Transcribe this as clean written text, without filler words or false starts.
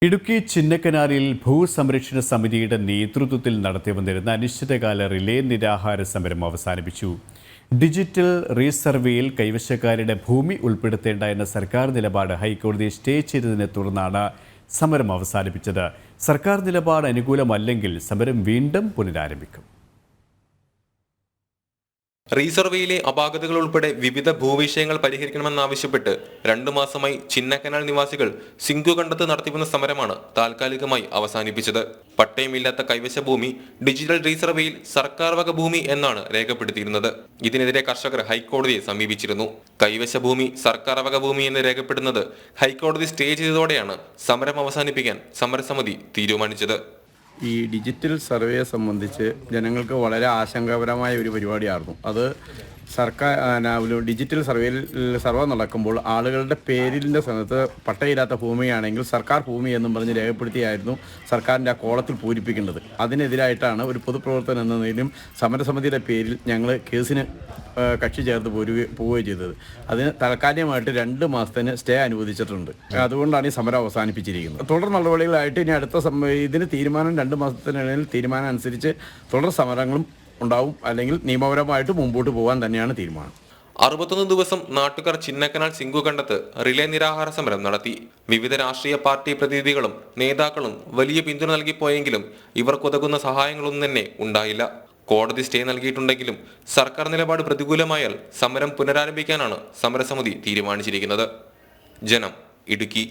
ഇടുക്കി ചിന്നക്കനാലിൽ ഭൂസംരക്ഷണ സമിതിയുടെ നേതൃത്വത്തിൽ നടത്തിവന്നിരുന്ന അനിശ്ചിതകാല റിലേ നിരാഹാര സമരം അവസാനിപ്പിച്ചു. ഡിജിറ്റൽ റീസർവേയിൽ കൈവശക്കാരുടെ ഭൂമി ഉൾപ്പെടുത്തേണ്ട എന്ന സർക്കാർ നിലപാട് ഹൈക്കോടതി സ്റ്റേ ചെയ്തതിനെ തുടർന്നാണ് സമരം അവസാനിപ്പിച്ചത്. സർക്കാർ നിലപാട് അനുകൂലമല്ലെങ്കിൽ സമരം വീണ്ടും പുനരാരംഭിക്കും. റീസർവേയിലെ അപാകതകൾ ഉൾപ്പെടെ വിവിധ ഭൂവിഷയങ്ങൾ പരിഹരിക്കണമെന്നാവശ്യപ്പെട്ട് 2 മാസമായി ചിന്നക്കനാൽ നിവാസികൾ സിംഗുകണ്ടത്ത് നടത്തിവന്ന സമരമാണ് താൽക്കാലികമായി അവസാനിപ്പിച്ചത്. പട്ടയമില്ലാത്ത കൈവശ ഭൂമി ഡിജിറ്റൽ റീസർവേയിൽ സർക്കാർ വക ഭൂമി എന്നാണ് രേഖപ്പെടുത്തിയിരുന്നത്. ഇതിനെതിരെ കർഷകർ ഹൈക്കോടതിയെ സമീപിച്ചിരുന്നു. കൈവശ ഭൂമി സർക്കാർ വക ഭൂമി എന്ന് രേഖപ്പെടുന്നത് ഹൈക്കോടതി സ്റ്റേ ചെയ്തതോടെയാണ് സമരം അവസാനിപ്പിക്കാൻ സമരസമിതി തീരുമാനിച്ചത്. ഈ ഡിജിറ്റൽ സർവേ സംബന്ധിച്ച് ജനങ്ങൾക്ക് വളരെ ആശങ്കാപരമായ ഒരു പരിപാടിയായിരുന്നു. അത് ഡിജിറ്റൽ സർവേ നടക്കുമ്പോൾ ആളുകളുടെ പേരിൻ്റെ സ്ഥാനത്ത് പട്ടയില്ലാത്ത ഭൂമിയാണെങ്കിൽ സർക്കാർ ഭൂമി എന്നും പറഞ്ഞ് രേഖപ്പെടുത്തിയായിരുന്നു സർക്കാരിൻ്റെ ആ കോളത്തിൽ പൂരിപ്പിക്കേണ്ടത്. അതിനെതിരായിട്ടാണ് ഒരു പൊതുപ്രവർത്തനം എന്ന നിലയിലും സമരസമിതിയുടെ പേരിൽ ഞങ്ങൾ കേസിന് കക്ഷി ചേർത്ത് പോവുകയും ചെയ്തത്. അതിന് താൽക്കാലികമായിട്ട് 2 മാസത്തിന് സ്റ്റേ അനുവദിച്ചിട്ടുണ്ട്. അതുകൊണ്ടാണ് ഈ സമരം അവസാനിപ്പിച്ചിരിക്കുന്നത്. തുടർ നടപടികളായിട്ട് ഇനി ഇതിന് തീരുമാനം 2 മാസത്തിനിടയിൽ തീരുമാനം അനുസരിച്ച് തുടർ സമരങ്ങളും ഉണ്ടാവും, അല്ലെങ്കിൽ നിയമപരമായിട്ട് മുമ്പോട്ട് പോകാൻ തന്നെയാണ് തീരുമാനം. 61 ദിവസം നാട്ടുകാർ ചിന്നക്കനാൽ സിംഗുകണ്ടത്ത് റിലേ നിരാഹാര സമരം നടത്തി. വിവിധ രാഷ്ട്രീയ പാർട്ടി പ്രതിനിധികളും നേതാക്കളും വലിയ പിന്തുണ നൽകിപ്പോയെങ്കിലും ഇവർക്കുതകുന്ന സഹായങ്ങളൊന്നും തന്നെ ഉണ്ടായില്ല. കോടതി സ്റ്റേ നൽകിയിട്ടുണ്ടെങ്കിലും സർക്കാർ നിലപാട് പ്രതികൂലമായാൽ സമരം പുനരാരംഭിക്കാനാണ് സമരസമിതി തീരുമാനിച്ചിരിക്കുന്നത്. ജനം, ഇടുക്കി.